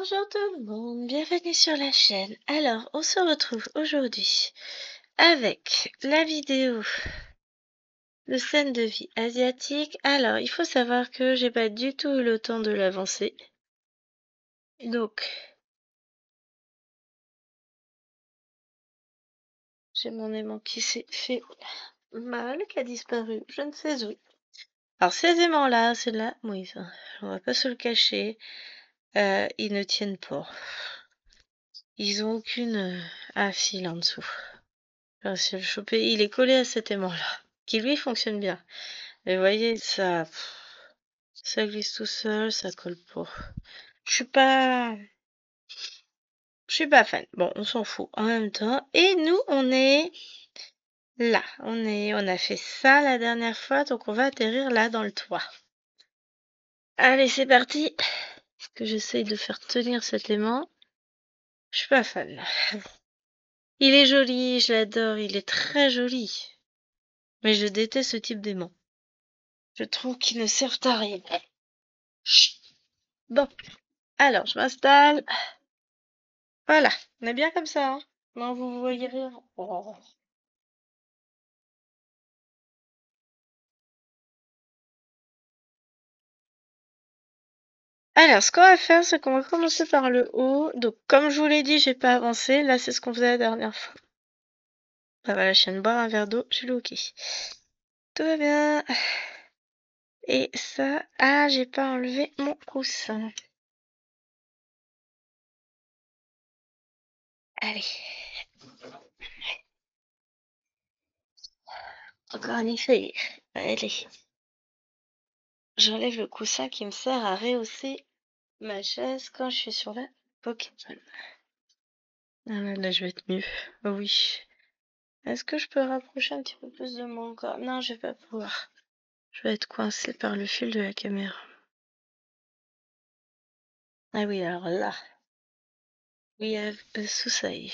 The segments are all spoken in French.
Bonjour tout le monde, bienvenue sur la chaîne. Alors, on se retrouve aujourd'hui avec la vidéo de scène de vie asiatique. Alors, il faut savoir que j'ai pas du tout eu le temps de l'avancer. Donc, j'ai mon aimant qui s'est fait mal, qui a disparu, je ne sais où. Alors, ces aimants-là, c'est de la mouise, hein. On va pas se le cacher. Ils ne tiennent pas. Ils ont aucune fil en dessous. J'ai réussi à le choper. Il est collé à cet aimant-là, qui lui fonctionne bien. Mais vous voyez, ça glisse tout seul, ça colle pas. Je suis pas fan. Bon, on s'en fout en même temps. Et nous, on est là. On a fait ça la dernière fois, donc on va atterrir là dans le toit. Allez, c'est parti. Parce que j'essaye de faire tenir cet aimant. Je suis pas fan. Il est joli, je l'adore, il est très joli. Mais je déteste ce type d'aimant. Je trouve qu'ils ne servent à rien. Bon, alors je m'installe. Voilà, on est bien comme ça, hein. Non, vous voyez rien. Oh. Alors, ce qu'on va faire, c'est qu'on va commencer par le haut. Donc, comme je vous l'ai dit, j'ai pas avancé. Là, c'est ce qu'on faisait la dernière fois. Bah voilà, je viens de boire un verre d'eau. Je suis ok. Tout va bien. Et ça... Ah, j'ai pas enlevé mon coussin. Allez. Encore un effet. Allez. J'enlève le coussin qui me sert à rehausser ma chaise quand je suis sur la Pokéball. Ah là, je vais être mieux. Oui. Est-ce que je peux rapprocher un petit peu plus de mon corps? Non, je vais pas pouvoir. Je vais être coincée par le fil de la caméra. Ah oui, alors là, we have a souci.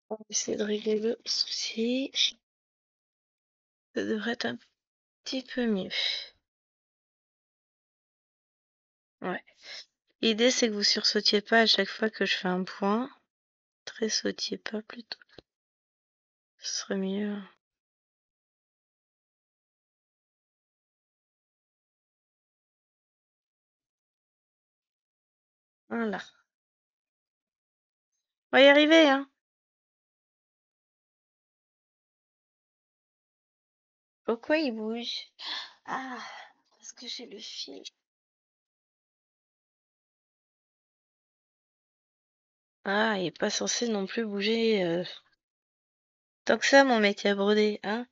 On va essayer de régler le souci. Ça devrait être un petit peu mieux. Ouais. L'idée, c'est que vous sursautiez pas à chaque fois que je fais un point. Sautiez pas plutôt. Ce serait mieux. Voilà. On va y arriver, hein. Pourquoi il bouge? Ah, parce que j'ai le fil. Ah, il est pas censé non plus bouger tant que ça, mon métier à broder, hein.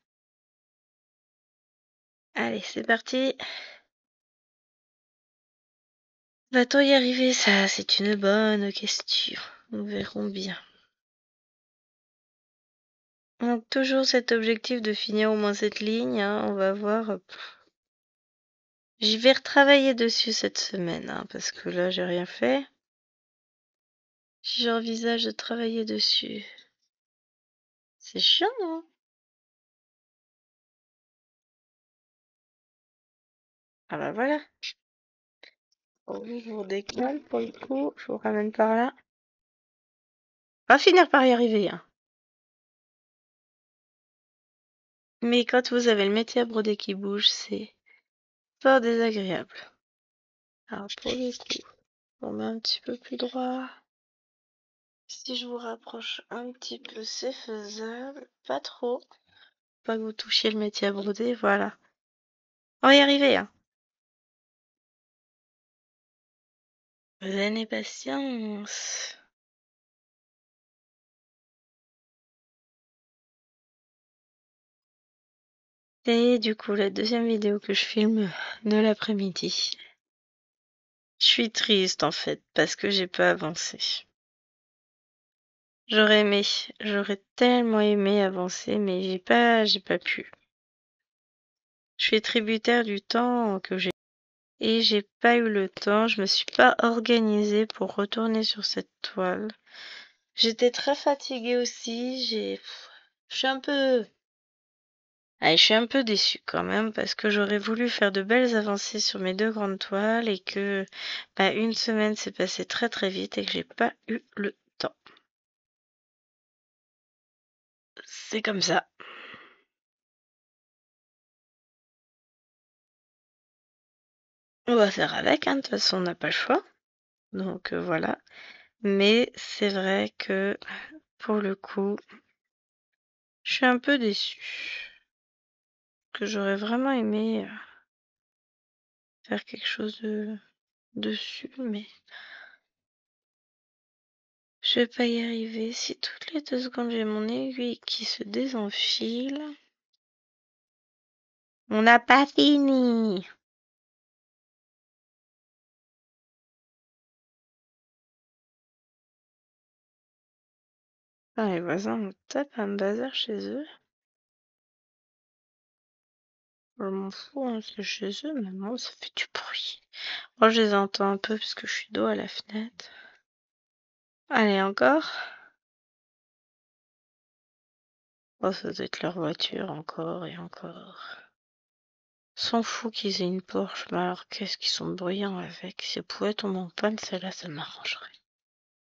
Allez, c'est parti. Va-t-on y arriver? Ça, c'est une bonne question. Nous verrons bien. Donc, toujours cet objectif de finir au moins cette ligne, hein, on va voir. J'y vais retravailler dessus cette semaine, hein, parce que là, j'ai rien fait. J'envisage de travailler dessus. C'est chiant, hein? Ah bah voilà. Bon, je vous décale pour le coup. Je vous ramène par là. On va finir par y arriver, hein. Mais quand vous avez le métier à broder qui bouge, c'est fort désagréable. Alors pour le coup, on met un petit peu plus droit. Si je vous rapproche un petit peu, c'est faisable. Pas trop. Pas que vous touchiez le métier à broder, voilà. On va y arriver, hein. Venez patience. Et du coup, la deuxième vidéo que je filme de l'après-midi. Je suis triste en fait, parce que j'ai pas avancé. J'aurais tellement aimé avancer, mais j'ai pas pu. Je suis tributaire du temps que j'ai. Et j'ai pas eu le temps, je me suis pas organisée pour retourner sur cette toile. J'étais très fatiguée aussi, je suis un peu Ah, je suis un peu déçue quand même parce que j'aurais voulu faire de belles avancées sur mes deux grandes toiles et que une semaine s'est passée très très vite et que j'ai pas eu le temps. C'est comme ça. On va faire avec, hein, de toute façon on n'a pas le choix. Donc voilà. Mais c'est vrai que pour le coup, je suis un peu déçue. Que j'aurais vraiment aimé faire quelque chose dessus, mais je vais pas y arriver. Si toutes les 2 secondes j'ai mon aiguille qui se désenfile. On n'a pas fini. Ah, les voisins me tapent un bazar chez eux. Je m'en fous, hein, c'est chez eux, mais moi ça fait du bruit. Moi je les entends un peu parce que je suis dos à la fenêtre. Allez, encore. Oh, ça doit être leur voiture, encore et encore. S'en fout qu'ils aient une Porsche, mais alors qu'est-ce qu'ils sont bruyants avec. Si elle pouvait tomber en panne, celle-là, ça m'arrangerait.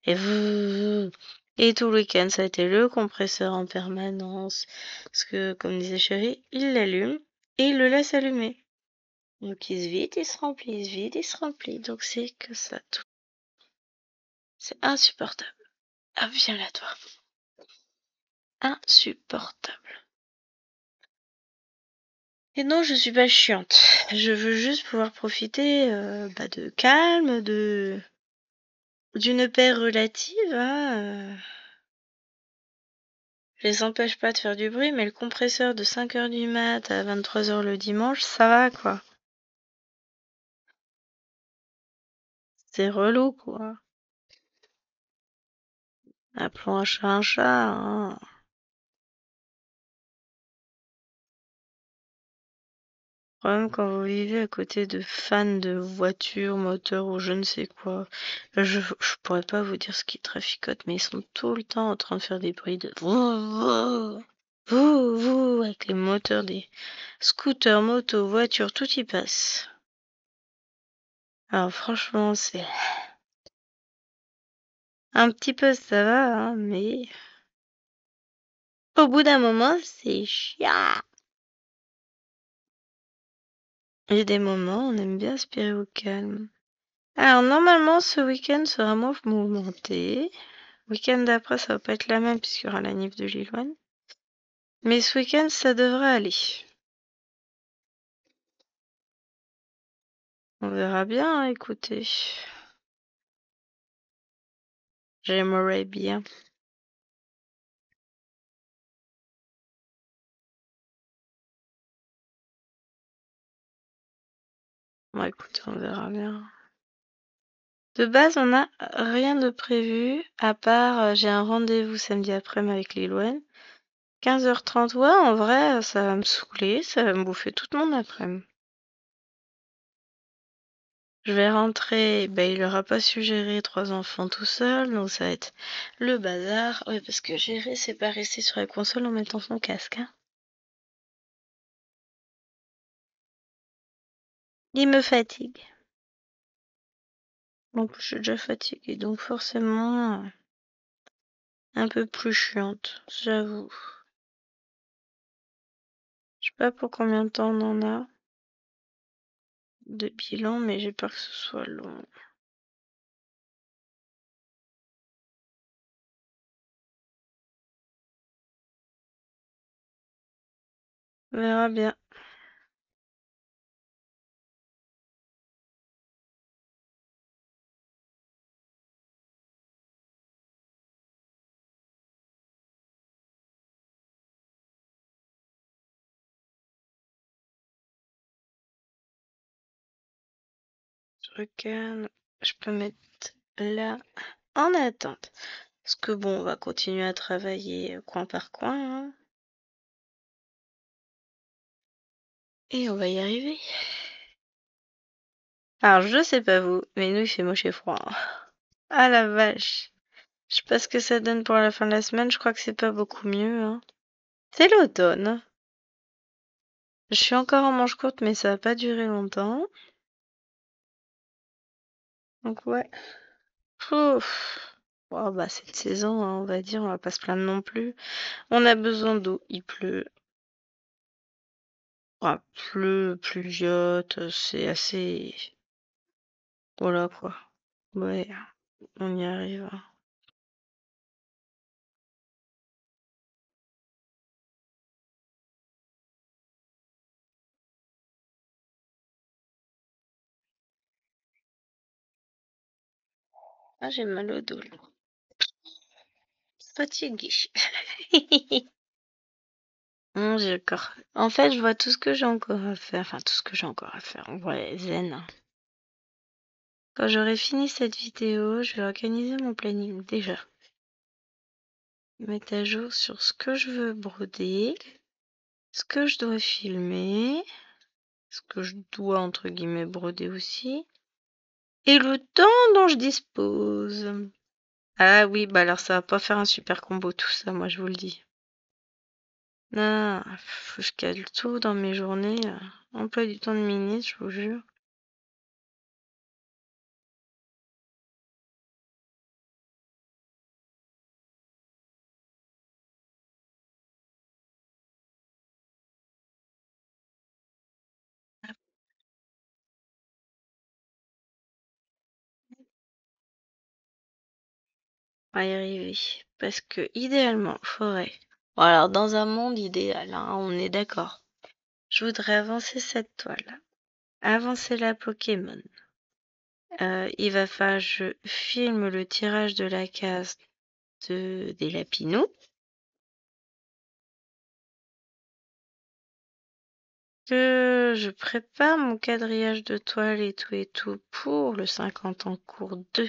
Et vous. Et tout le week-end, ça a été le compresseur en permanence. Parce que, comme disait Chéri, il l'allume et il le laisse allumer. Donc il se vide, il se remplit, il se vide, il se remplit. Donc c'est que ça tout. C'est insupportable. Ah, viens là, toi. Insupportable. Et non, je suis pas chiante. Je veux juste pouvoir profiter de calme, d'une paix relative. Hein. Je les empêche pas de faire du bruit, mais le compresseur de 5h du mat à 23h le dimanche, ça va quoi. C'est relou quoi. Appelons un chat un chat. Hein. Problème quand vous vivez à côté de fans de voitures, moteurs ou je ne sais quoi. Je pourrais pas vous dire ce qui traficote, mais ils sont tout le temps en train de faire des bruits de vous, avec les moteurs des scooters, motos, voitures, tout y passe. Alors franchement, c'est un petit peu ça va, hein, mais au bout d'un moment, c'est chiant. Il y a des moments, on aime bien aspirer au calme. Alors normalement, ce week-end sera moins mouvementé. Le week-end d'après, ça va pas être la même puisqu'il y aura la nif de Lilloine. Mais ce week-end, ça devrait aller. On verra bien, hein, écoutez. J'aimerais bien. Bon, écoutez, on verra bien. De base, on n'a rien de prévu, à part j'ai un rendez-vous samedi après-midi avec Lilloine. 15h30, ouais, en vrai, ça va me saouler, ça va me bouffer toute mon après-midi. Je vais rentrer, il aura pas su gérer 3 enfants tout seul, donc ça va être le bazar. Ouais, parce que gérer, c'est pas rester sur la console en mettant son casque, hein. Il me fatigue. Donc, je suis déjà fatiguée, donc forcément, un peu plus chiante, j'avoue. Je sais pas pour combien de temps on en a de bilan, mais j'ai peur que ce soit long. On verra bien. Je regarde. Je peux mettre là en attente. Parce que bon, on va continuer à travailler coin par coin, hein, et on va y arriver. Alors, je sais pas vous, mais nous, il fait moche et froid. Hein. Ah la vache. Je sais pas ce que ça donne pour la fin de la semaine, je crois que c'est pas beaucoup mieux. Hein. C'est l'automne. Je suis encore en manche courte, mais ça va pas durer longtemps. Donc ouais. Ouf. Oh, bah, cette saison, hein, on va dire, on va pas se plaindre non plus. On a besoin d'eau, il pleut. Ah, pluviote, c'est assez. Voilà quoi. Ouais, on y arrive. Ah, j'ai mal au dos, là. Fatiguée. J'ai encore. En fait, je vois tout ce que j'ai encore à faire. Enfin, tout ce que j'ai encore à faire. Ouais, zen. Quand j'aurai fini cette vidéo, je vais organiser mon planning déjà. Mettre à jour sur ce que je veux broder, ce que je dois filmer, ce que je dois entre guillemets broder aussi, et le temps dont je dispose. Ah oui, bah alors ça va pas faire un super combo tout ça, moi je vous le dis. Non, faut que je cale tout dans mes journées. Emploi du temps de ministre, je vous jure. On va y arriver. Parce que idéalement, faudrait. Bon, alors dans un monde idéal, hein, on est d'accord. Je voudrais avancer cette toile. Avancer la Pokémon. Il va falloir que je filme le tirage de la case des Lapinous. Que je prépare mon quadrillage de toile et tout pour le 50 en cours 2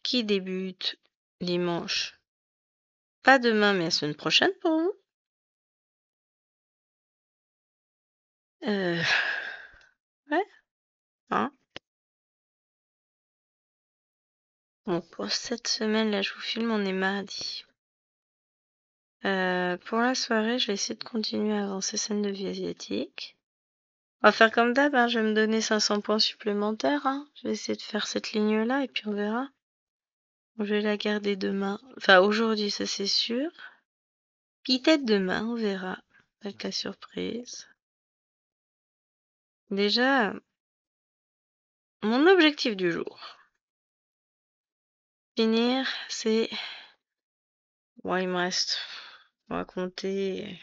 qui débute dimanche. Pas demain, mais la semaine prochaine pour vous. Euh, ouais, hein. Bon, pour cette semaine, là, je vous filme, on est mardi. Pour la soirée, je vais essayer de continuer à avancer scène de vie asiatique. On va faire comme d'hab, hein, je vais me donner 500 points supplémentaires. Hein. Je vais essayer de faire cette ligne-là et puis on verra. Je vais la garder demain. Enfin, aujourd'hui, ça c'est sûr. Peut-être demain, on verra. Avec la surprise. Déjà, mon objectif du jour. Finir, c'est... Bon, il me reste... On va compter...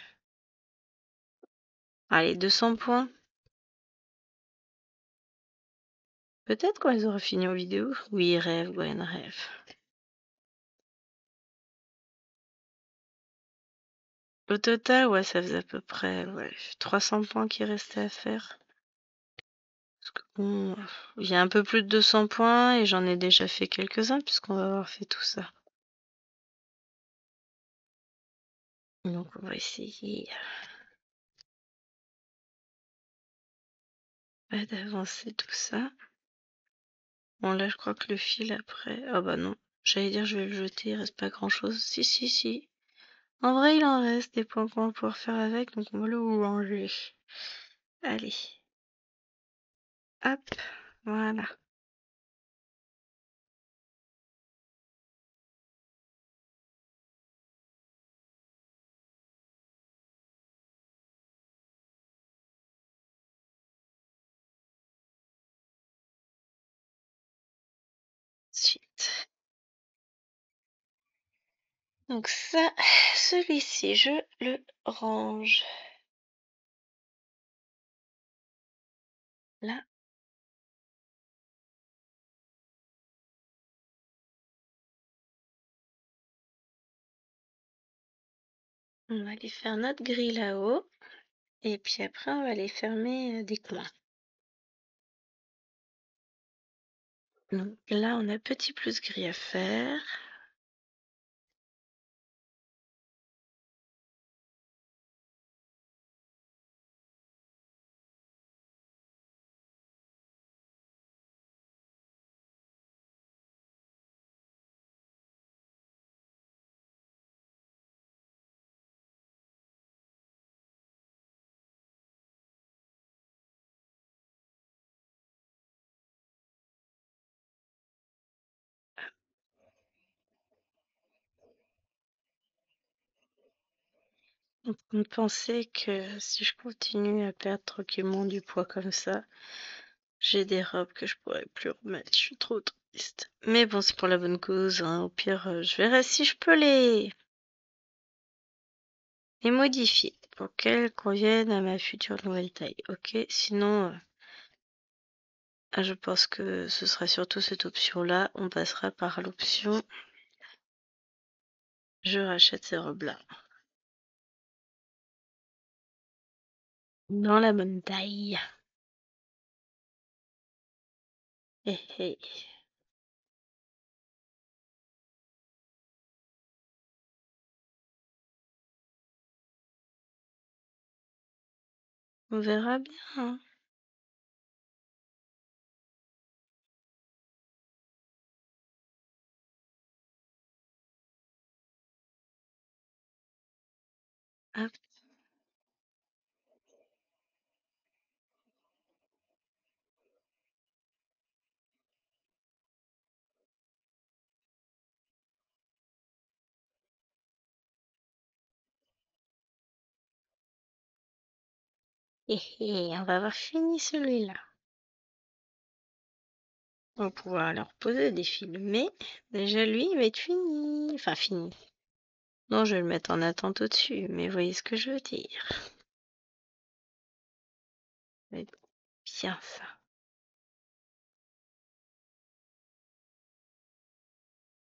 Allez, 200 points. Peut-être quand ils auront fini en vidéo. Oui, rêve, Gwen, rêve. Au total, ouais, ça faisait à peu près 300 points qui restaient à faire. Parce que bon, il y a un peu plus de 200 points et j'en ai déjà fait quelques-uns puisqu'on va avoir fait tout ça. Donc on va essayer d'avancer tout ça. Bon là je crois que le fil après... Ah bah non, j'allais dire je vais le jeter, il reste pas grand-chose. Si, si, si. En vrai il en reste des points qu'on va pouvoir faire avec, donc on va le ranger. Allez. Hop, voilà. Ensuite. Donc ça, celui-ci, je le range là. On va aller faire notre grille là-haut. Et puis après, on va aller fermer des coins. Donc là, on a petit plus gris à faire. en train de penser que si je continue à perdre tranquillement du poids comme ça, j'ai des robes que je pourrais plus remettre. Je suis trop triste. Mais bon, c'est pour la bonne cause, hein. Au pire, je verrai si je peux les modifier pour qu'elles conviennent à ma future nouvelle taille. Ok, sinon, je pense que ce sera surtout cette option-là. On passera par l'option je rachète ces robes-là. Dans la bonne taille. Hé hé. On verra bien, hein. Hop. Hé hé, on va avoir fini celui-là. On va pouvoir leur poser des fils. Mais déjà lui, il va être fini. Enfin, fini. Non, je vais le mettre en attente au-dessus. Mais vous voyez ce que je veux dire. Ça va être bien ça.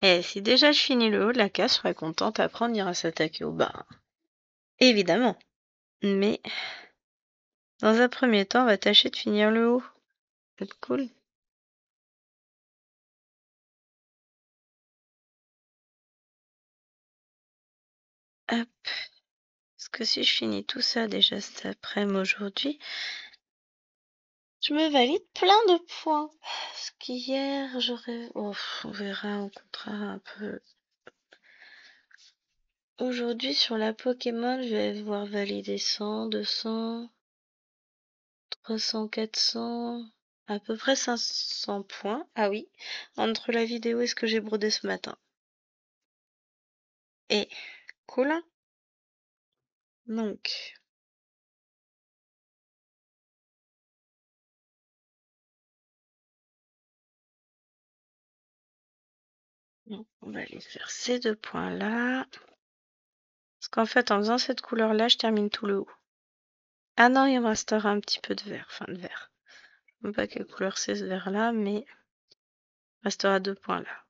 Eh, si déjà je finis le haut de la case, je serai contente. Après, on ira s'attaquer au bas. Évidemment. Mais dans un premier temps, on va tâcher de finir le haut. Ça va être cool. Hop. Parce que si je finis tout ça déjà cet après-midi aujourd'hui, je me valide plein de points. Parce qu'hier, j'aurais... Oh, on verra, on comptera un peu. Aujourd'hui, sur la Pokémon, je vais devoir valider 100, 200, 300, 400, à peu près 500 points. Ah oui, entre la vidéo et ce que j'ai brodé ce matin. Et cool, hein. Donc, on va aller faire ces deux points-là. Parce qu'en fait, en faisant cette couleur-là, je termine tout le haut. Ah non, il me restera un petit peu de vert, enfin de vert. Je ne sais pas quelle couleur c'est ce vert-là, mais il restera deux points là.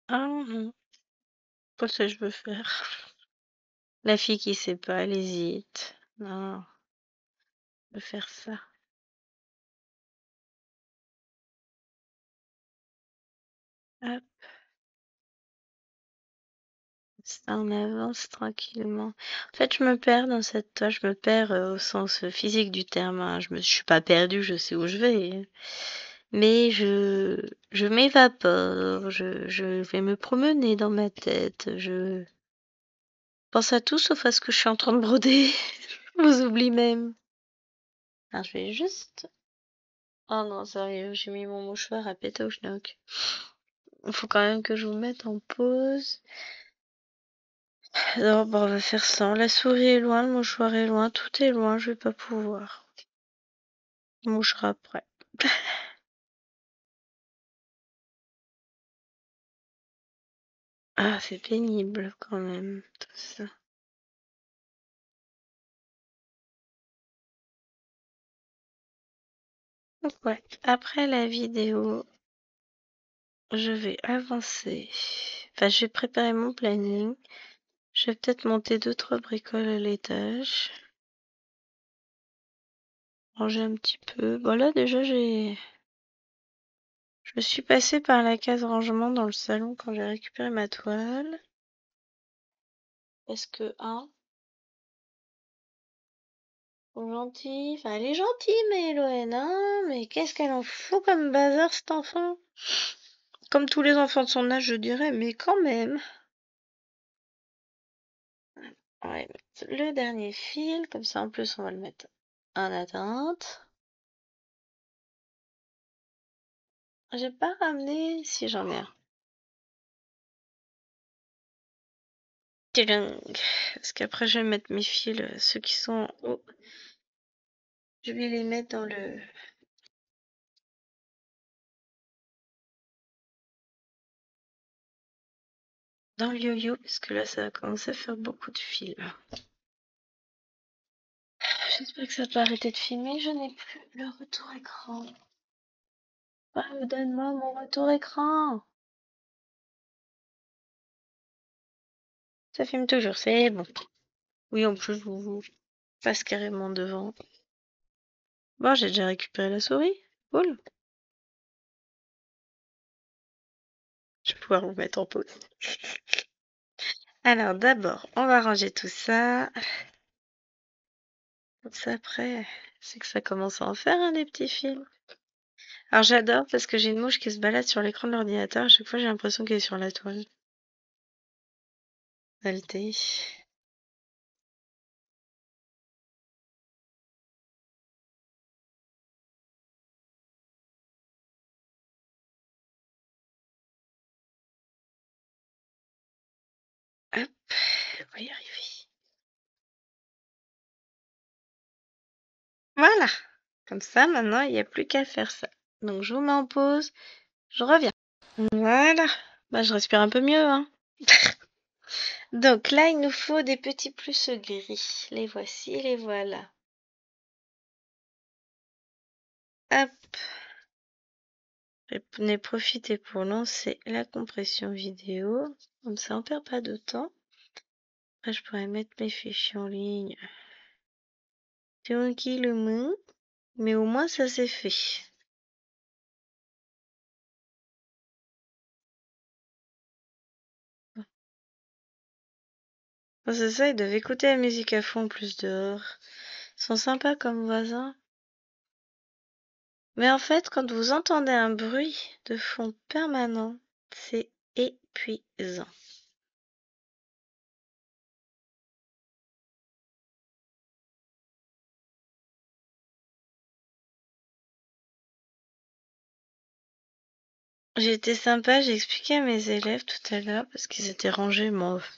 Ah non, pas ça que je veux faire. La fille qui sait pas, elle hésite. Non, je veux faire ça. Hop, ça on avance tranquillement. En fait, je me perds dans cette toile, je me perds au sens physique du terme, hein. Je suis pas perdue, je sais où je vais. Mais je m'évapore, je vais me promener dans ma tête, je pense à tout sauf à ce que je suis en train de broder. Je vous oublie même. Alors, je vais juste... Oh non, sérieux, j'ai mis mon mouchoir à péter au schnock. Il faut quand même que je vous mette en pause. Alors, bon, on va faire ça. La souris est loin, le mouchoir est loin, tout est loin, je vais pas pouvoir. Le mouchoir après. Ah, c'est pénible quand même, tout ça. Donc ouais, après la vidéo, je vais avancer. Enfin, je vais préparer mon planning. Je vais peut-être monter 2-3 bricoles à l'étage. Ranger un petit peu. Bon là déjà je me suis passée par la case rangement dans le salon quand j'ai récupéré ma toile. Parce que, hein, trop gentille. Enfin, elle est gentille, mais Eloane, hein, mais qu'est-ce qu'elle en fout comme bazar, cet enfant? Comme tous les enfants de son âge, je dirais, mais quand même. On va mettre le dernier fil, comme ça en plus on va le mettre en attente. J'ai pas ramené, si j'en ai un. Tadang. Parce qu'après je vais mettre mes fils, ceux qui sont en haut. Je vais les mettre dans le yo-yo, parce que là ça va commencer à faire beaucoup de fils. J'espère que ça va pas arrêter de filmer, je n'ai plus le retour écran. Ah, donne-moi mon retour écran. Ça filme toujours, c'est bon. Oui, en plus, vous passe carrément devant. Bon, j'ai déjà récupéré la souris. Cool. Je vais pouvoir vous mettre en pause. Alors, d'abord, on va ranger tout ça. Comme ça, après, c'est que ça commence à en faire, hein, des petits films. Alors, j'adore parce que j'ai une mouche qui se balade sur l'écran de l'ordinateur. À chaque fois, j'ai l'impression qu'elle est sur la toile. Saleté. Hop, on va y arriver. Voilà. Comme ça, maintenant, il n'y a plus qu'à faire ça. Donc, je vous mets en pause. Je reviens. Voilà. Bah, je respire un peu mieux, hein. Donc là, il nous faut des petits plus gris. Les voici, les voilà. Hop. J'en ai profité pour lancer la compression vidéo. Comme ça, on perd pas de temps. Après, je pourrais mettre mes fichiers en ligne tranquillement. Mais au moins, ça c'est fait. Oh, c'est ça, ils doivent écouter la musique à fond en plus dehors. Ils sont sympas comme voisins. Mais en fait, quand vous entendez un bruit de fond permanent, c'est épuisant. J'ai été sympa, j'ai expliqué à mes élèves tout à l'heure parce qu'ils étaient rangés,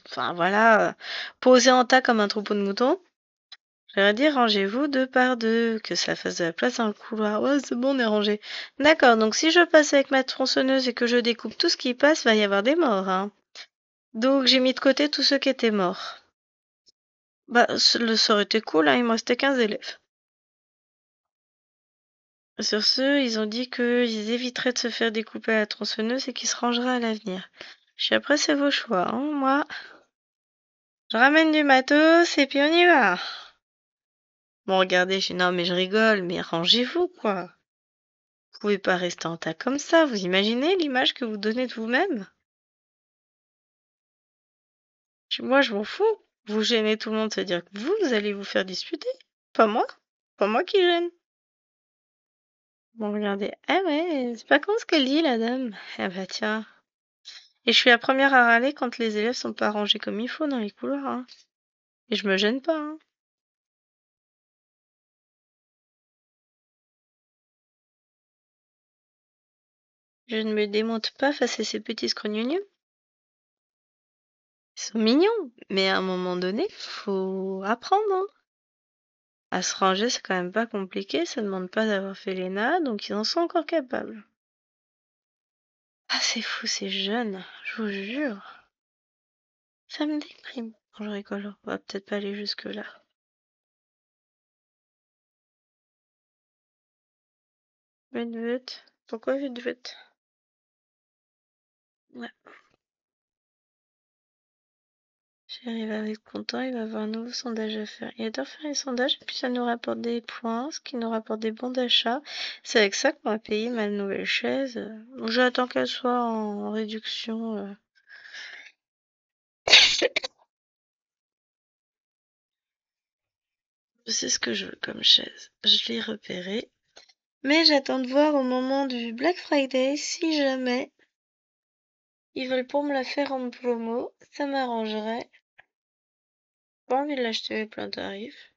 enfin voilà, posés en tas comme un troupeau de moutons. J'aurais dit rangez-vous deux par deux, que ça fasse de la place dans le couloir. Ouais, c'est bon, on est rangé. D'accord, donc si je passe avec ma tronçonneuse et que je découpe tout ce qui passe, va y avoir des morts, hein. Donc j'ai mis de côté tous ceux qui étaient morts. Bah, ça aurait été cool, hein, il me restait 15 élèves. Sur ce, ils ont dit qu'ils éviteraient de se faire découper à la tronçonneuse et qu'ils se rangeraient à l'avenir. Je suis après, c'est vos choix, hein. Moi, je ramène du matos et puis on y va. Bon, regardez, non, mais je rigole, mais rangez-vous, quoi. Vous pouvez pas rester en tas comme ça. Vous imaginez l'image que vous donnez de vous-même? Moi, je m'en fous. Vous gênez tout le monde, c'est-à-dire que vous allez vous faire disputer. Pas moi. Pas moi qui gêne. Bon, regardez. Ah ouais, c'est pas con ce qu'elle dit, la dame. Ah bah tiens. Et je suis la première à râler quand les élèves sont pas rangés comme il faut dans les couloirs, hein. Et je me gêne pas, hein. Je ne me démonte pas face à ces petits scrognonieux. Ils sont mignons, mais à un moment donné, faut apprendre, hein. À se ranger, c'est quand même pas compliqué, ça demande pas d'avoir fait l'ENA, donc ils en sont encore capables. Ah, c'est fou, c'est jeune, je vous jure. Ça me déprime. Bon, je rigole, on va peut-être pas aller jusque-là. Vite, vite. Pourquoi vite, vite? Ouais. Chérie va être content, il va avoir un nouveau sondage à faire. Il adore faire les sondages, et puis ça nous rapporte des points, ce qui nous rapporte des bons d'achat. C'est avec ça qu'on va payer ma nouvelle chaise. J'attends qu'elle soit en réduction. C'est ce que je veux comme chaise. Je l'ai repéré. Mais j'attends de voir au moment du Black Friday si jamais ils veulent pour me la faire en promo. Ça m'arrangerait. Pas envie de l'acheter plein tarif.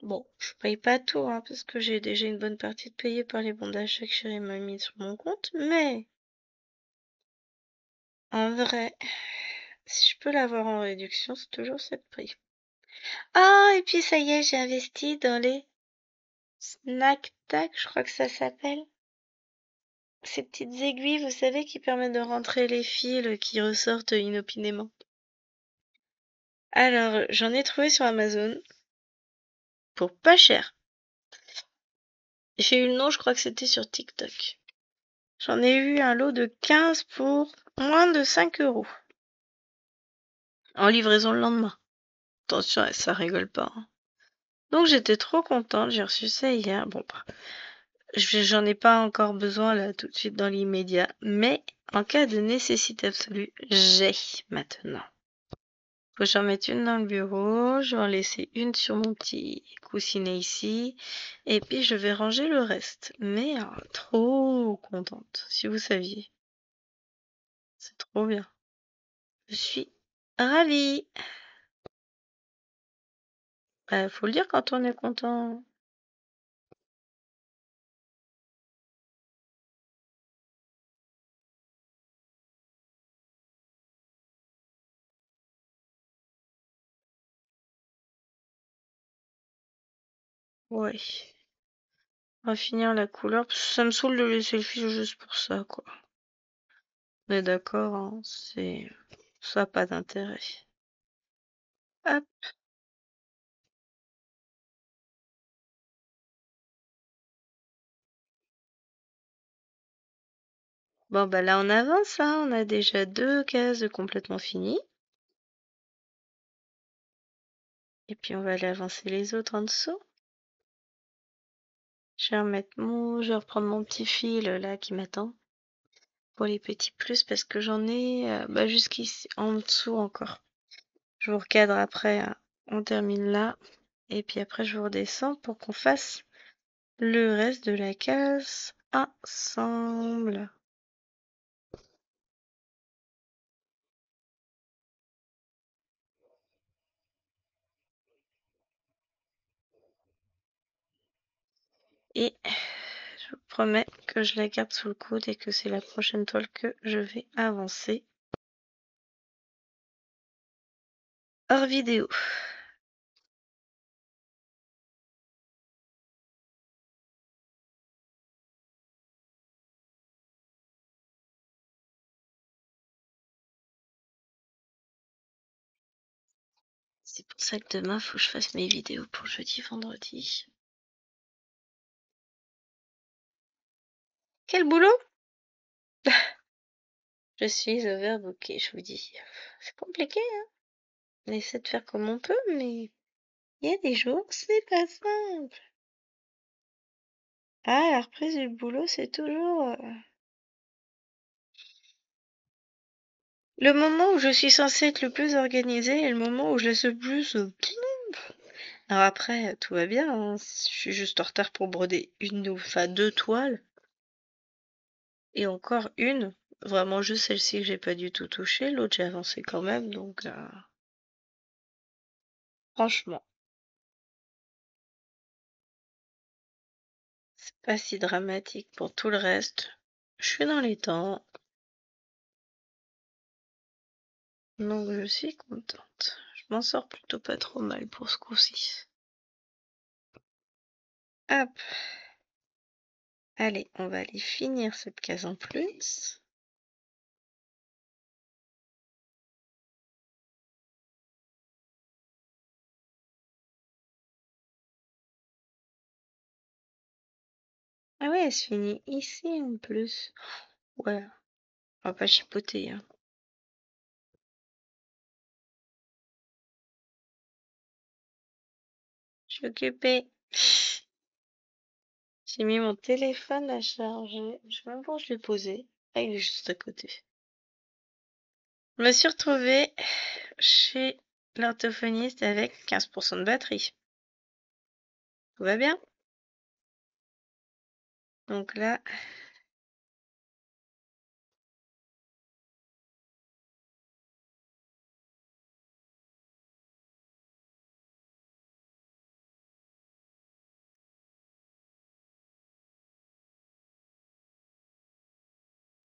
Bon, je paye pas tout, hein, parce que j'ai déjà une bonne partie de payée par les bons d'achat que Chérie m'a mis sur mon compte. Mais, en vrai, si je peux l'avoir en réduction, c'est toujours ce prix. Ah, et puis ça y est, j'ai investi dans les Snack Tac, je crois que ça s'appelle. Ces petites aiguilles, vous savez, qui permettent de rentrer les fils qui ressortent inopinément. Alors, j'en ai trouvé sur Amazon pour pas cher. J'ai eu le nom, je crois que c'était sur TikTok. J'en ai eu un lot de 15 pour moins de 5 euros. En livraison le lendemain. Attention, ça rigole pas, hein. Donc j'étais trop contente, j'ai reçu ça hier. Bon, bah, j'en ai pas encore besoin là tout de suite dans l'immédiat. Mais en cas de nécessité absolue, j'ai maintenant. Faut que j'en mette une dans le bureau, je vais en laisser une sur mon petit coussinet ici, et puis je vais ranger le reste. Mais trop contente, si vous saviez. C'est trop bien. Je suis ravie. Faut le dire quand on est content. Ouais. On va finir la couleur, parce que ça me saoule de laisser le fil juste pour ça, quoi. On est d'accord, hein, ça n'a pas d'intérêt. Hop. Bon, bah là, on avance, hein. On a déjà 2 cases complètement finies. Et puis, on va aller avancer les autres en dessous. Je vais reprendre mon petit fil, là, qui m'attend. Pour les petits plus, parce que j'en ai, jusqu'ici, en dessous encore. Je vous recadre après, hein. On termine là. Et puis après, je vous redescends pour qu'on fasse le reste de la case ensemble. Et je vous promets que je la garde sous le coude et que c'est la prochaine toile que je vais avancer. Hors vidéo. C'est pour ça que demain, faut que je fasse mes vidéos pour jeudi, vendredi. Quel boulot? Je suis overbookée, je vous dis. C'est compliqué, hein. On essaie de faire comme on peut, mais il y a des jours, c'est pas simple. Ah, la reprise du boulot, c'est toujours le moment où je suis censée être le plus organisée et le moment où je laisse le plus. Alors après, tout va bien, hein. Je suis juste en retard pour broder enfin 2 toiles. Et encore une. Vraiment juste celle-ci que j'ai pas du tout touchée. L'autre, j'ai avancé quand même, donc franchement, c'est pas si dramatique pour tout le reste. Je suis dans les temps, donc je suis contente. Je m'en sors plutôt pas trop mal pour ce coup-ci. Hop, allez, on va aller finir cette case en plus. Ah ouais, elle se finit ici en plus. Ouais, on va pas chipoter, hein. Je suis occupée. J'ai mis mon téléphone à charger. Je sais même pas où je l'ai posé. Ah, il est juste à côté. Je me suis retrouvée chez l'orthophoniste avec 15% de batterie. Tout va bien? Donc là,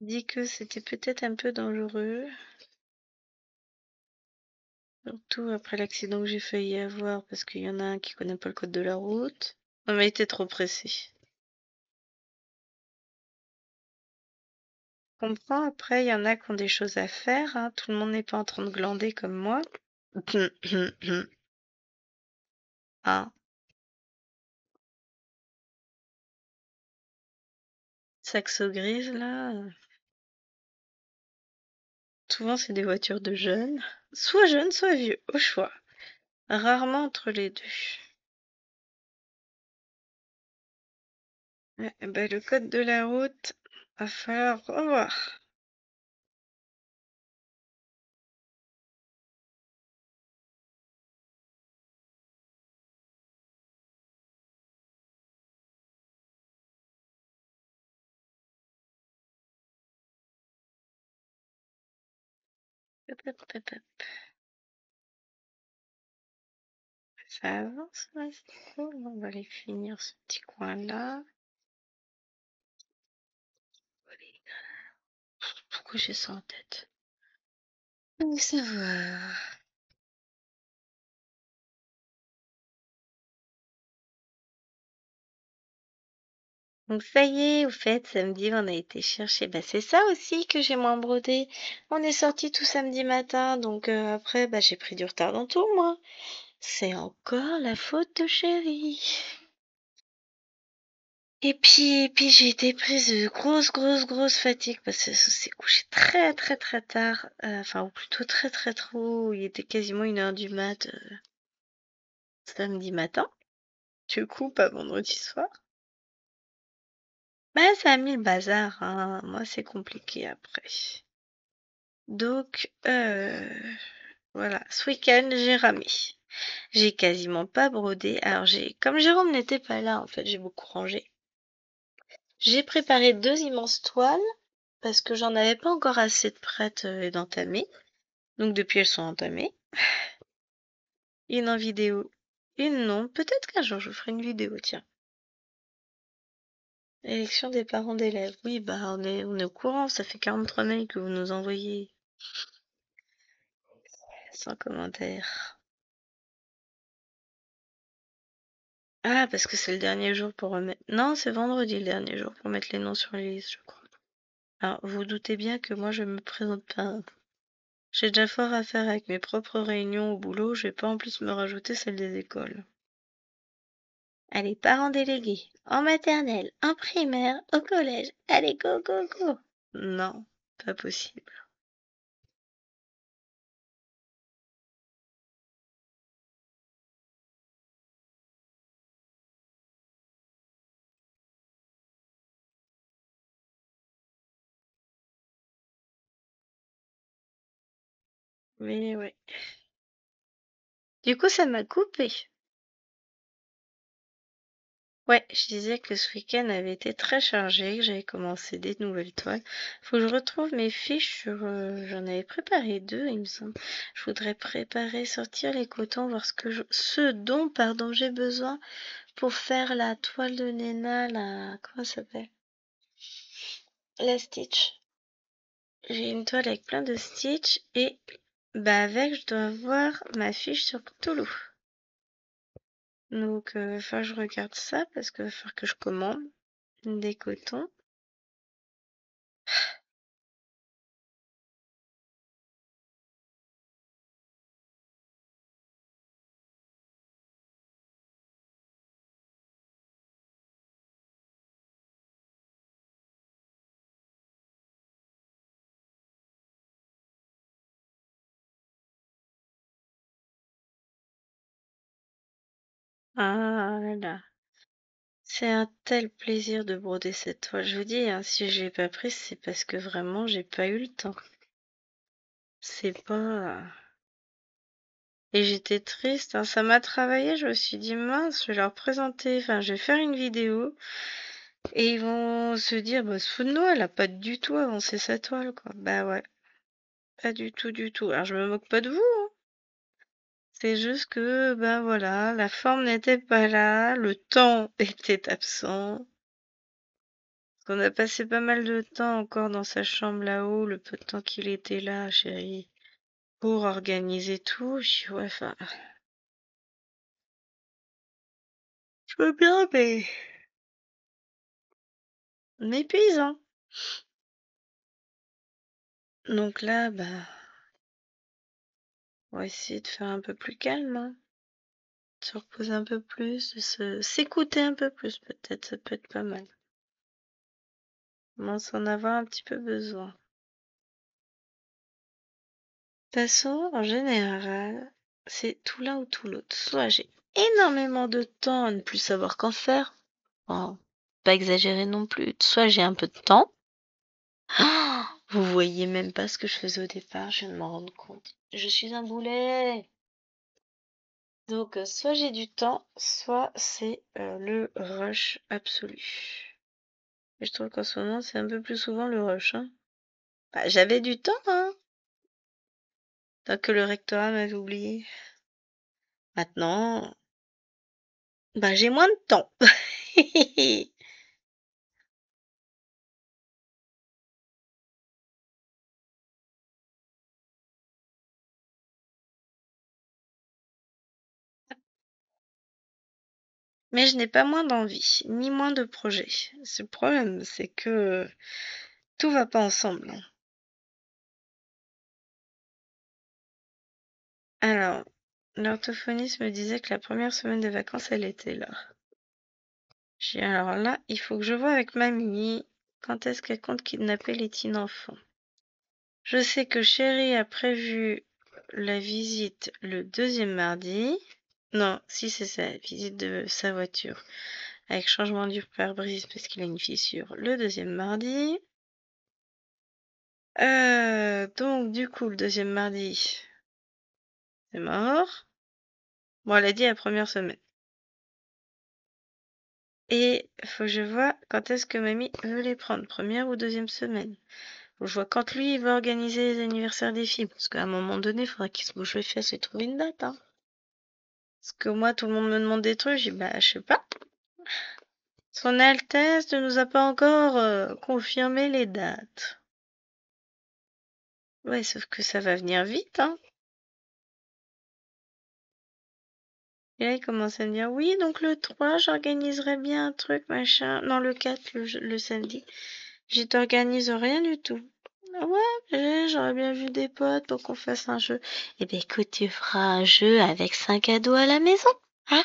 dit que c'était peut-être un peu dangereux. Surtout après l'accident que j'ai failli avoir parce qu'il y en a un qui connaît pas le code de la route. On m'a été trop pressé. Je comprends, après, il y en a qui ont des choses à faire, hein. Tout le monde n'est pas en train de glander comme moi. Hein. Saxo grise, là. Souvent, c'est des voitures de jeunes, soit vieux, au choix. Rarement entre les deux. Ouais, bah, le code de la route, va falloir revoir. Hop, hop, hop, hop. Ça avance, là, c'est cool. On va aller finir ce petit coin-là. Pourquoi j'ai ça en tête? Allez savoir. Donc ça y est, au fait, samedi, on a été chercher. Bah c'est ça aussi que j'ai moins brodé. On est sorti tout samedi matin, donc après, bah j'ai pris du retard dans tout, moi. C'est encore la faute de chérie. Et puis j'ai été prise de grosse fatigue parce que ça s'est couché très tard. Enfin, ou plutôt très tôt. Il était quasiment 1 heure du mat samedi matin. Du coup, pas vendredi soir. Bah ça a mis le bazar, hein. Moi, c'est compliqué après. Donc, voilà. Ce week-end, j'ai ramé. J'ai quasiment pas brodé. Alors, comme Jérôme n'était pas là, en fait, j'ai beaucoup rangé. J'ai préparé 2 immenses toiles parce que j'en avais pas encore assez de prêtes et d'entamées. Donc, depuis, elles sont entamées. Une en vidéo, une non. Peut-être qu'un jour, je ferai une vidéo, tiens. Élection des parents d'élèves. Oui, bah, on est au courant. Ça fait 43 mails que vous nous envoyez. Sans commentaire. Ah, parce que c'est le dernier jour pour remettre. Non, c'est vendredi le dernier jour pour mettre les noms sur les listes, je crois. Alors, vous doutez bien que moi, je me présente pas, hein. J'ai déjà fort à faire avec mes propres réunions au boulot, je vais pas en plus me rajouter celle des écoles. Allez, parents délégués, en maternelle, en primaire, au collège. Allez, go, go, go. Non, pas possible. Mais ouais. Du coup, ça m'a coupé. Ouais, je disais que ce week-end avait été très chargé, que j'avais commencé des nouvelles toiles. Faut que je retrouve mes fiches sur... j'en avais préparé 2, il me semble. Je voudrais préparer, sortir les cotons, voir ce dont, pardon, j'ai besoin pour faire la toile de Nena, la... Comment ça s'appelle? La Stitch. J'ai une toile avec plein de Stitch et bah avec, je dois avoir ma fiche sur Cthulhu. Donc, enfin, je regarde ça parce que va falloir que je commande des cotons. Ah là là. C'est un tel plaisir de broder cette toile. Je vous dis, hein, si je l'ai pas prise, c'est parce que vraiment j'ai pas eu le temps. C'est pas. Et j'étais triste, hein, ça m'a travaillé. Je me suis dit, mince, je vais leur présenter, enfin, je vais faire une vidéo. Et ils vont se dire, bah, ce fou de Noël a pas du tout avancé sa toile, quoi. Bah ouais, pas du tout, du tout. Alors je me moque pas de vous, hein. C'est juste que, ben voilà, la forme n'était pas là, le temps était absent. On a passé pas mal de temps encore dans sa chambre là-haut, le peu de temps qu'il était là, chérie, pour organiser tout. Je dis, ouais, enfin, je veux bien, mais m'épuise, hein. Donc là, bah, on va essayer de faire un peu plus calme, hein. De se reposer un peu plus, s'écouter un peu plus, peut-être, ça peut être pas mal. On commence à en avoir un petit peu besoin. De toute façon, en général, c'est tout l'un ou tout l'autre. Soit j'ai énormément de temps à ne plus savoir qu'en faire, bon, pas exagérer non plus. Soit j'ai un peu de temps. Ah, vous voyez même pas ce que je faisais au départ, je viens de m'en rendre compte. Je suis un boulet. Donc, soit j'ai du temps, soit c'est le rush absolu. Et je trouve qu'en ce moment, c'est un peu plus souvent le rush, hein. Bah, j'avais du temps, hein, tant que le rectorat m'avait oublié. Maintenant, bah, j'ai moins de temps. Mais je n'ai pas moins d'envie, ni moins de projets. Ce problème, c'est que tout va pas ensemble, hein. Alors, l'orthophoniste me disait que la première semaine de vacances, elle était là. J'ai dit, alors là, il faut que je vois avec mamie quand est-ce qu'elle compte kidnapper les teen enfants. Je sais que Chérie a prévu la visite le deuxième mardi. Non, si c'est ça, visite de sa voiture. Avec changement du pare-brise parce qu'il a une fissure le deuxième mardi. Donc du coup, le deuxième mardi, c'est mort. Bon, elle a dit la première semaine. Et faut que je vois quand est-ce que mamie veut les prendre, première ou deuxième semaine. Faut que je vois quand lui il va organiser les anniversaires des filles. Parce qu'à un moment donné, il faudra qu'il se bouge les fesses et trouver une date, hein. Parce que moi, tout le monde me demande des trucs, je dis bah je sais pas. Son Altesse ne nous a pas encore confirmé les dates. Ouais, sauf que ça va venir vite, hein. Et là, il commence à me dire, oui, donc le 3, j'organiserai bien un truc, machin. Non, le 4, le samedi. Je t'organise rien du tout. Ah ouais, j'aurais bien vu des potes pour qu'on fasse un jeu. Eh ben écoute, tu feras un jeu avec 5 ados à la maison. Hein?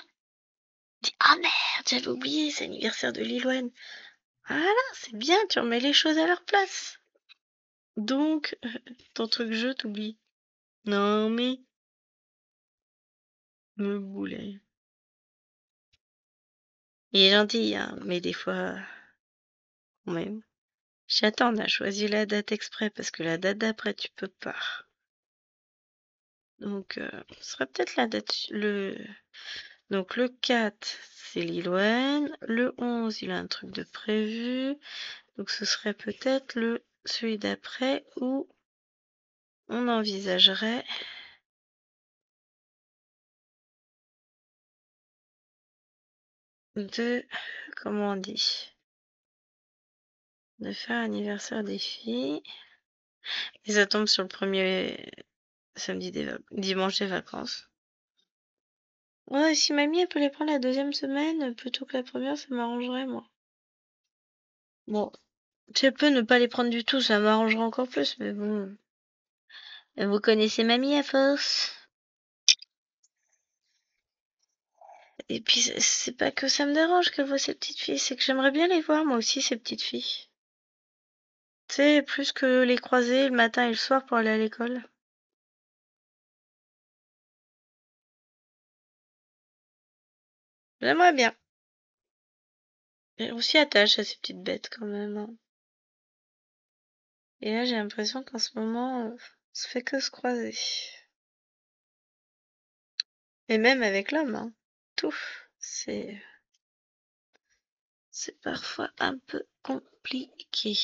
Dis, ah merde, j'avais oublié, c'est l'anniversaire de Lilouane. Voilà, c'est bien, tu remets les choses à leur place. Donc, ton truc jeu, t'oublies. Non mais, me boulet. Il est gentil, hein, mais des fois, quand même. J'attends, on a choisi la date exprès parce que la date d'après, tu peux pas. Donc, ce serait peut-être la date. Donc, le 4, c'est Lilouane. Le 11, il a un truc de prévu. Donc, ce serait peut-être celui d'après où on envisagerait de, comment on dit, de faire l'anniversaire des filles. Et ça tombe sur le premier dimanche des vacances. Ouais, si mamie, elle peut les prendre la deuxième semaine plutôt que la première, ça m'arrangerait, moi. Bon, si elle peut ne pas les prendre du tout, ça m'arrangerait encore plus, mais bon. Vous connaissez mamie à force. Et puis, c'est pas que ça me dérange qu'elle voit ces petites filles, c'est que j'aimerais bien les voir, moi aussi, ces petites filles. Tu sais, plus que les croiser le matin et le soir pour aller à l'école. J'aimerais bien. Et on s'y attache à ces petites bêtes quand même, hein. Et là, j'ai l'impression qu'en ce moment, on se fait que se croiser. Et même avec l'homme, hein. Tout. C'est, c'est parfois un peu compliqué.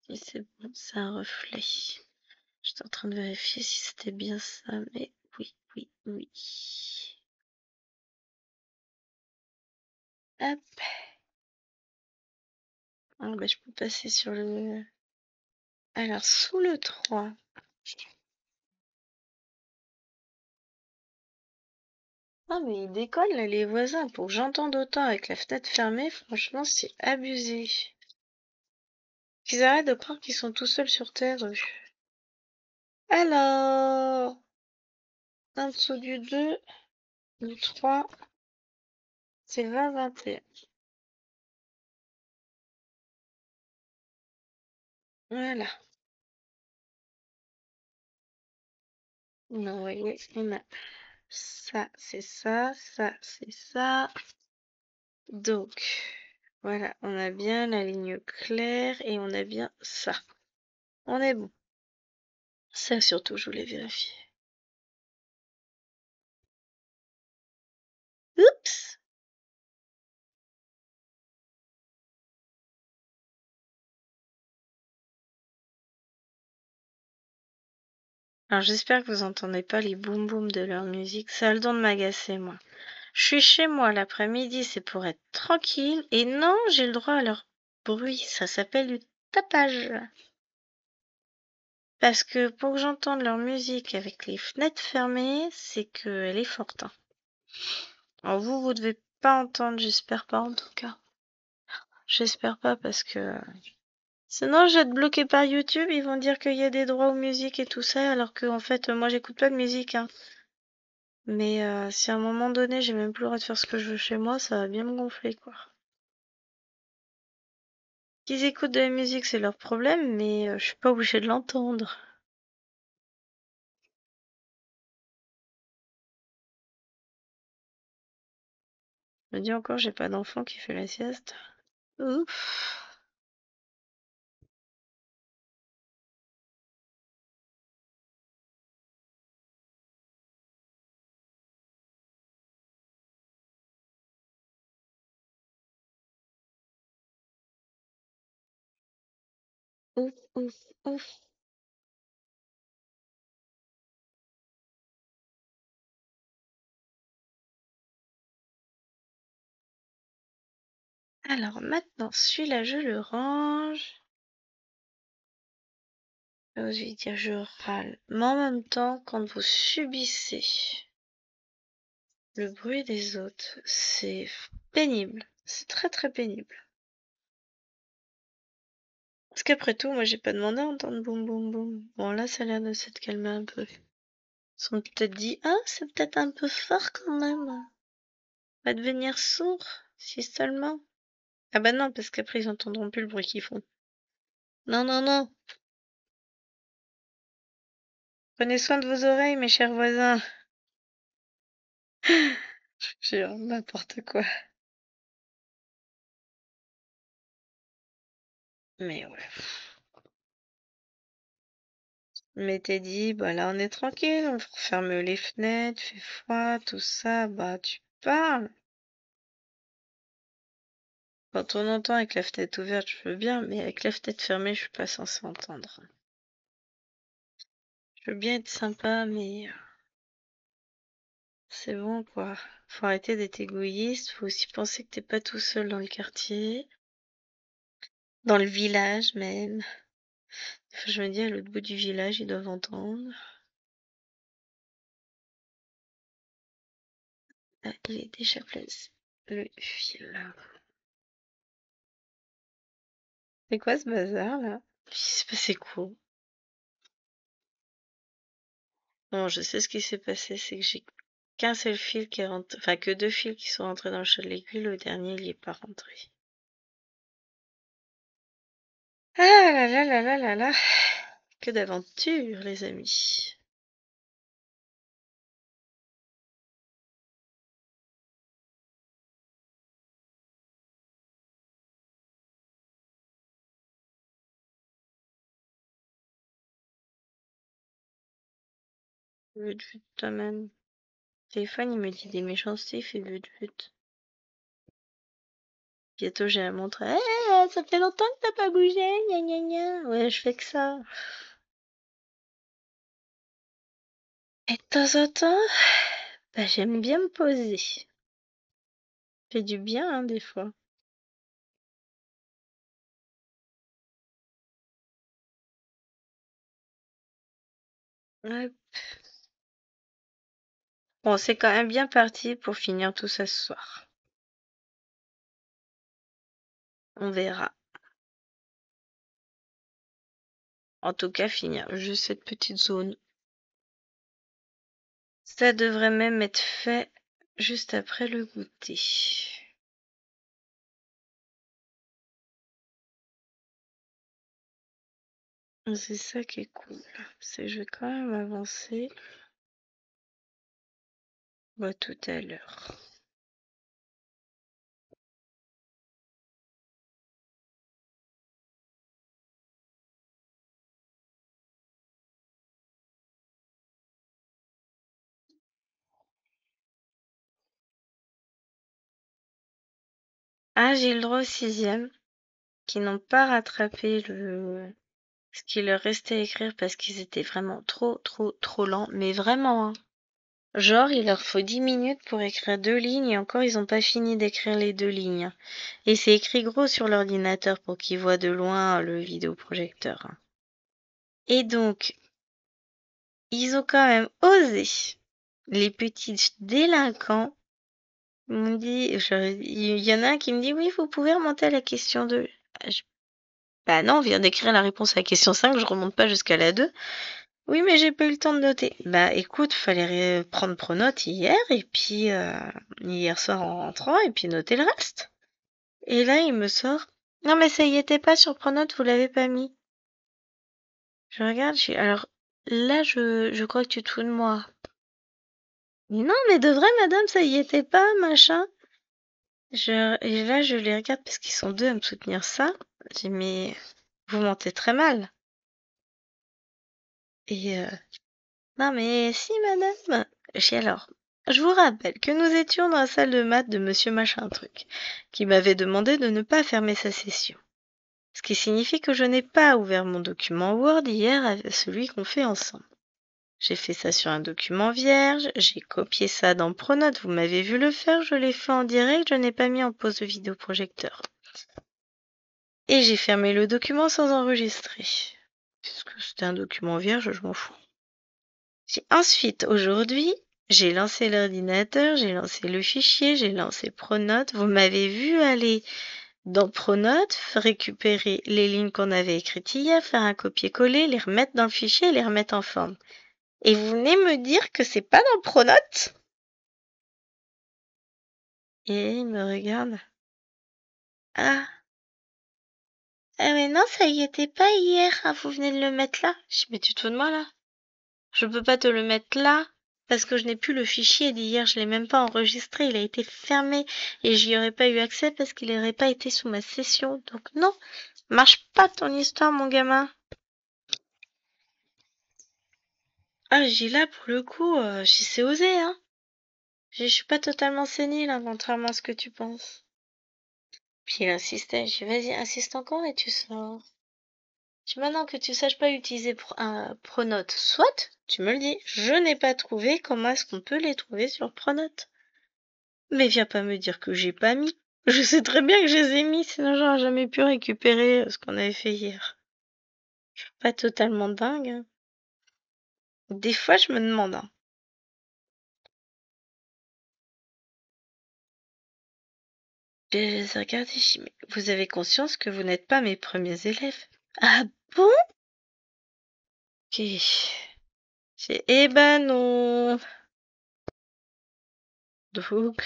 Et c'est bon, c'est un reflet. J'étais en train de vérifier si c'était bien ça, mais oui, oui, oui. Hop. Ah bah, je peux passer sur le... Alors, sous le 3. Ah mais ils décollent là, les voisins, pour que j'entende autant avec la fenêtre fermée, franchement, c'est abusé. Qu'ils arrêtent de croire qu'ils sont tout seuls sur Terre, eux. Alors, en dessous du 2, du 3, c'est 20-21. Voilà. Non, oui, oui, on a ça, c'est ça, ça, c'est ça. Donc, voilà, on a bien la ligne claire et on a bien ça. On est bon. Ça surtout, je voulais vérifier. Oups! Alors j'espère que vous entendez pas les boum boum de leur musique. Ça a le don de m'agacer, moi. Je suis chez moi l'après-midi, c'est pour être tranquille. Et non, j'ai le droit à leur bruit. Ça s'appelle du tapage. Parce que pour que j'entende leur musique avec les fenêtres fermées, c'est qu'elle est forte, hein. Alors vous devez pas entendre, j'espère pas en tout cas. J'espère pas parce que sinon je vais être bloquée par YouTube, ils vont dire qu'il y a des droits aux musiques et tout ça, alors que en fait moi j'écoute pas de musique, hein. Mais si à un moment donné j'ai même plus le droit de faire ce que je veux chez moi, ça va bien me gonfler quoi. Qu'ils écoutent de la musique c'est leur problème, mais je suis pas obligée de l'entendre. Je me dis encore j'ai pas d'enfant qui fait la sieste. Ouf. Ouf, ouf, ouf. Alors maintenant, celui-là, je le range. Je vais dire je râle. Mais en même temps, quand vous subissez le bruit des autres, c'est pénible. C'est très très pénible. Parce qu'après tout, moi j'ai pas demandé à entendre boum boum boum. Bon là, ça a l'air de s'être calmé un peu. Ils se sont peut-être dit, ah, c'est peut-être un peu fort quand même. On va devenir sourd, si seulement. Ah bah non, parce qu'après ils entendront plus le bruit qu'ils font. Non, non, non. Prenez soin de vos oreilles, mes chers voisins. J'ai n'importe quoi. Mais ouais. Mais t'es dit, bah là on est tranquille, on ferme les fenêtres, fait froid, tout ça, bah tu parles. Quand on entend avec la fenêtre ouverte, je veux bien, mais avec la fenêtre fermée, je suis pas censée entendre. Je veux bien être sympa, mais c'est bon quoi. Faut arrêter d'être égoïste, faut aussi penser que t'es pas tout seul dans le quartier, dans le village même. Enfin, je me dis, à l'autre bout du village, ils doivent entendre. Ah, il est déjà placé. Le fil. C'est quoi ce bazar là? Il s'est passé quoi? Non, je sais ce qui s'est passé, c'est que j'ai qu'un seul fil qui est rentré, enfin que deux fils qui sont rentrés dans le chat de l'aiguille, le dernier il y est pas rentré. Ah là là là là là là, que d'aventure les amis. Vut vut toi-même. Le téléphone, il me dit des méchancetés, il fait vut vut. Bientôt, j'ai la montre. Ça fait longtemps que t'as pas bougé, gna gna gna. Ouais, je fais que ça. Et de temps en temps, bah, j'aime bien me poser. Ça fait du bien, hein, des fois. Ouais. Bon, c'est quand même bien parti pour finir tout ça ce soir. On verra. En tout cas, finir juste cette petite zone. Ça devrait même être fait juste après le goûter. C'est ça qui est cool. C'est je vais quand même avancer. Bah, tout à l'heure. Ah, j'ai le droit au sixième, qui n'ont pas rattrapé ce qu'il leur restait à écrire parce qu'ils étaient vraiment trop lents. Mais vraiment, hein. Genre, il leur faut 10 minutes pour écrire 2 lignes et encore, ils ont pas fini d'écrire les 2 lignes. Et c'est écrit gros sur l'ordinateur pour qu'ils voient de loin le vidéoprojecteur. Et donc, ils ont quand même osé. Les petits délinquants m'ont dit, il y en a un qui me dit, oui, vous pouvez remonter à la question 2. Bah non, on vient d'écrire la réponse à la question 5, je remonte pas jusqu'à la 2. Oui, mais j'ai pas eu le temps de noter. Bah écoute, fallait prendre Pronote hier, et puis hier soir en rentrant, et puis noter le reste. Et là, il me sort. Non, mais ça y était pas sur Pronote, vous l'avez pas mis. Je regarde, alors là, je crois que tu te fous de moi. Non, mais de vrai, madame, ça y était pas, machin. Et là, je les regarde parce qu'ils sont deux à me soutenir ça. Je dis, mais vous mentez très mal. Et non, mais si, madame. Alors, je vous rappelle que nous étions dans la salle de maths de monsieur machin truc, qui m'avait demandé de ne pas fermer sa session. Ce qui signifie que je n'ai pas ouvert mon document Word hier avec celui qu'on fait ensemble. J'ai fait ça sur un document vierge, j'ai copié ça dans Pronote, vous m'avez vu le faire, je l'ai fait en direct, je n'ai pas mis en pause le vidéoprojecteur. Et j'ai fermé le document sans enregistrer. Puisque c'était un document vierge, je m'en fous. Ensuite, aujourd'hui, j'ai lancé l'ordinateur, j'ai lancé le fichier, j'ai lancé Pronote. Vous m'avez vu aller dans Pronote, récupérer les lignes qu'on avait écrites hier, faire un copier-coller, les remettre dans le fichier et les remettre en forme. Et vous venez me dire que c'est pas dans Pronote? Et il me regarde. Ah, ah mais non, ça y était pas hier. Ah, vous venez de le mettre là. Je dis, mais tu te fous de moi là? Je peux pas te le mettre là parce que je n'ai plus le fichier d'hier, je l'ai même pas enregistré, il a été fermé et j'y aurais pas eu accès parce qu'il n'aurait pas été sous ma session. Donc non, marche pas ton histoire, mon gamin. Ah, j'ai là pour le coup, j'y sais oser, hein. Je suis pas totalement sénile, hein, contrairement à ce que tu penses. Puis il insistait, j'ai dit vas-y, insiste encore et tu sors. Maintenant que tu saches pas utiliser Pronote, soit, tu me le dis, je n'ai pas trouvé, comment est-ce qu'on peut les trouver sur Pronote? Mais viens pas me dire que j'ai pas mis. Je sais très bien que je les ai mis, sinon j'aurais jamais pu récupérer ce qu'on avait fait hier. Je suis pas totalement dingue, hein. Des fois, je me demande, hein. Je les ai regardés, je dis, mais vous avez conscience que vous n'êtes pas mes premiers élèves? Ah bon? Ok. Eh ben non. Donc,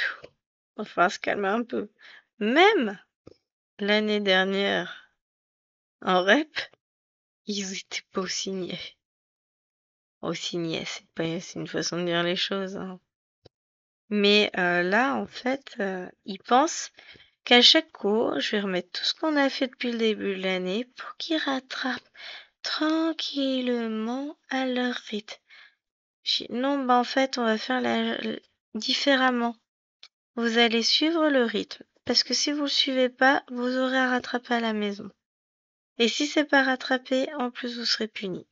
on va se calmer un peu. Même l'année dernière, en rep, ils étaient pas aussi niais. Aussi niais, c'est une façon de dire les choses, hein. Mais là, en fait, ils pensent qu'à chaque cours, je vais remettre tout ce qu'on a fait depuis le début de l'année pour qu'ils rattrapent tranquillement à leur rythme. Non, bah en fait, on va faire différemment. Vous allez suivre le rythme. Parce que si vous le suivez pas, vous aurez à rattraper à la maison. Et si c'est pas rattrapé, en plus vous serez puni.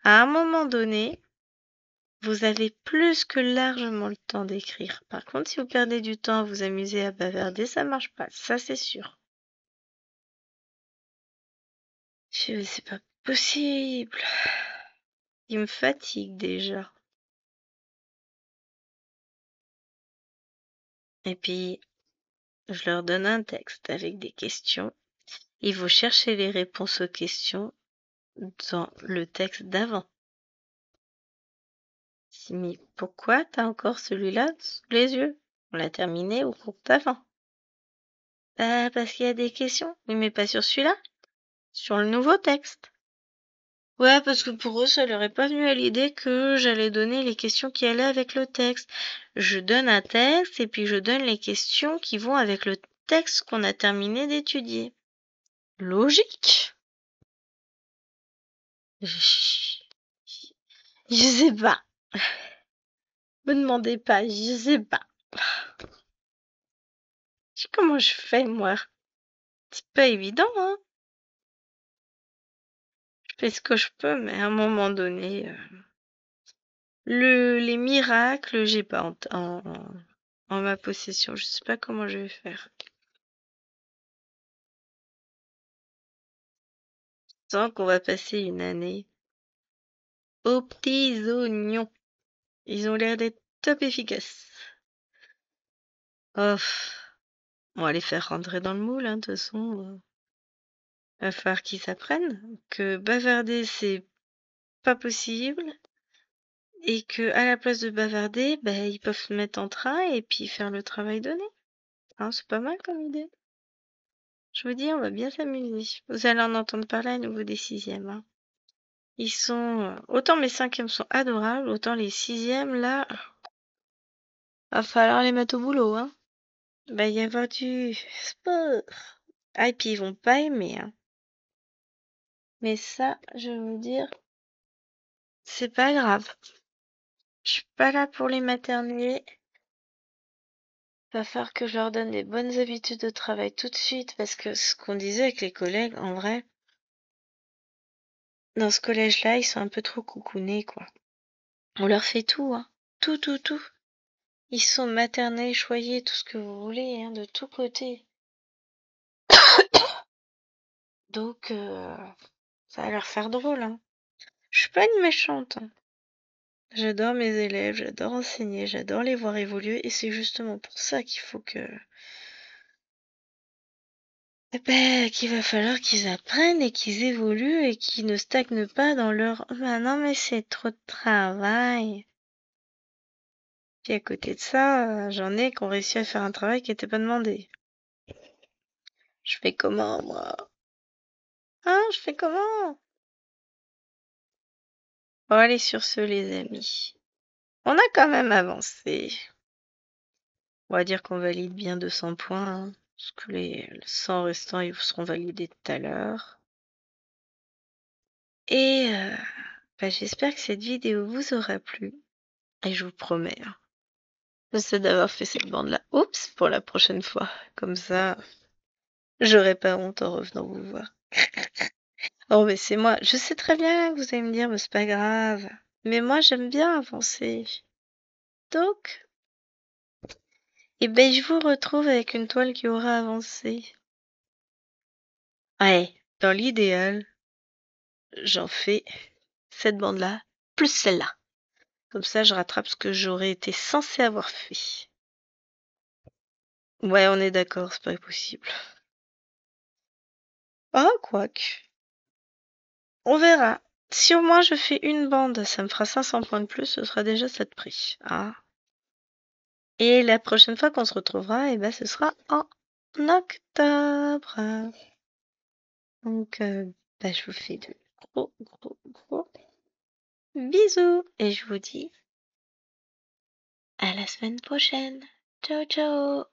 À un moment donné, vous avez plus que largement le temps d'écrire. Par contre, si vous perdez du temps à vous amuser à bavarder, ça marche pas. Ça, c'est sûr. C'est pas possible. Il me fatigue déjà. Et puis, je leur donne un texte avec des questions. Il faut chercher les réponses aux questions dans le texte d'avant. Mais pourquoi t'as encore celui-là sous les yeux? On l'a terminé au cours d'avant. Bah, parce qu'il y a des questions. Oui, mais pas sur celui-là. Sur le nouveau texte. Ouais, parce que pour eux, ça leur est pas venu à l'idée que j'allais donner les questions qui allaient avec le texte. Je donne un texte et puis je donne les questions qui vont avec le texte qu'on a terminé d'étudier. Logique. Je sais pas. Me demandez pas, je sais pas. Comment je fais, moi? C'est pas évident, hein. Je fais ce que je peux, mais à un moment donné, les miracles, j'ai pas en ma possession. Je sais pas comment je vais faire. Je sens qu'on va passer une année aux petits oignons. Ils ont l'air d'être top efficaces. Oh, on va les faire rentrer dans le moule, hein, de toute façon. Va falloir qu'ils s'apprennent que bavarder, c'est pas possible. Et que à la place de bavarder, bah, ils peuvent se mettre en train et puis faire le travail donné. Hein, c'est pas mal comme idée. Je vous dis, on va bien s'amuser. Vous allez en entendre parler à nouveau des sixièmes. Hein. Ils sont... autant mes cinquièmes sont adorables, autant les sixièmes, là... Va falloir les mettre au boulot, hein. Bah, y avoir du sport. Ah, et puis ils vont pas aimer, hein. Mais ça, je vais vous dire, c'est pas grave. Je suis pas là pour les materner. Va falloir que je leur donne des bonnes habitudes de travail tout de suite, parce que ce qu'on disait avec les collègues, en vrai, dans ce collège-là, ils sont un peu trop coucounés, quoi. On leur fait tout, hein. Tout, tout, tout. Ils sont maternés, choyés, tout ce que vous voulez, hein, de tous côtés. Donc, ça va leur faire drôle, hein. Je suis pas une méchante, hein. J'adore mes élèves, j'adore enseigner, j'adore les voir évoluer, et c'est justement pour ça qu'il faut que... Eh ben, qu'il va falloir qu'ils apprennent et qu'ils évoluent et qu'ils ne stagnent pas dans leur... Oh, bah non, mais c'est trop de travail. Puis à côté de ça, j'en ai qui ont réussi à faire un travail qui n'était pas demandé. Je fais comment, moi? Hein, je fais comment? Bon, allez, sur ce, les amis. On a quand même avancé. On va dire qu'on valide bien 200 points, hein, parce que les 100 restants, ils vous seront validés tout à l'heure. Et bah, j'espère que cette vidéo vous aura plu. Et je vous promets, hein, j'essaie d'avoir fait cette bande-là. Oups, pour la prochaine fois. Comme ça, j'aurai pas honte en revenant vous voir. Oh, mais c'est moi. Je sais très bien que vous allez me dire, mais c'est pas grave. Mais moi, j'aime bien avancer. Donc, eh ben, je vous retrouve avec une toile qui aura avancé. Ouais, dans l'idéal, j'en fais cette bande-là, plus celle-là. Comme ça, je rattrape ce que j'aurais été censé avoir fait. Ouais, on est d'accord, c'est pas possible. Ah, quoique. On verra. Si au moins je fais une bande, ça me fera 500 points de plus, ce sera déjà ça de prix. Hein. Et la prochaine fois qu'on se retrouvera, eh ben, ce sera en octobre. Donc, bah, je vous fais de gros, gros, gros bisous. Et je vous dis à la semaine prochaine. Ciao, ciao.